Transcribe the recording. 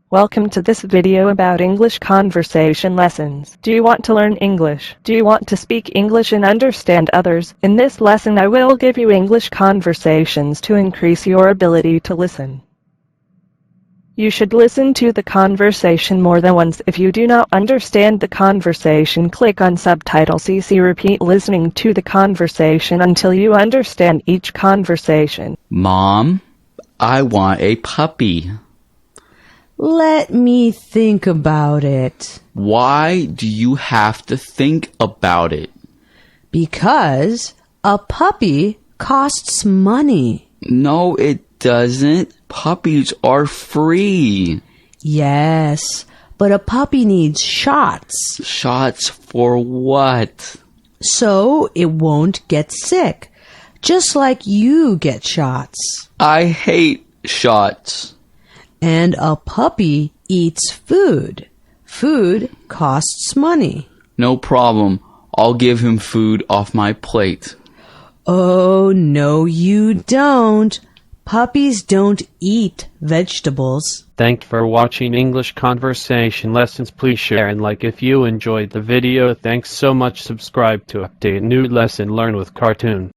Welcome to this video about English conversation lessons. Do you want to learn English? Do you want to speak English and understand others? In this lesson I will give you English conversations to increase your ability to listen. You should listen to the conversation more than once. If you do not understand the conversation, click on subtitles. CC repeat listening to the conversation until you understand each conversation. Mom, I want a puppy. Let me think about it. Why do you have to think about it? Because a puppy costs money. No, it doesn't. Puppies are free. Yes, but a puppy needs shots. Shots for what? So it won't get sick. Just like you get shots. I hate shots. And a puppy eats food. Food costs money. No problem. I'll give him food off my plate. Oh, no, you don't. Puppies don't eat vegetables. Thanks for watching English conversation lessons. Please share and like if you enjoyed the video. Thanks so much. Subscribe to update new lesson. Learn with Cartoon.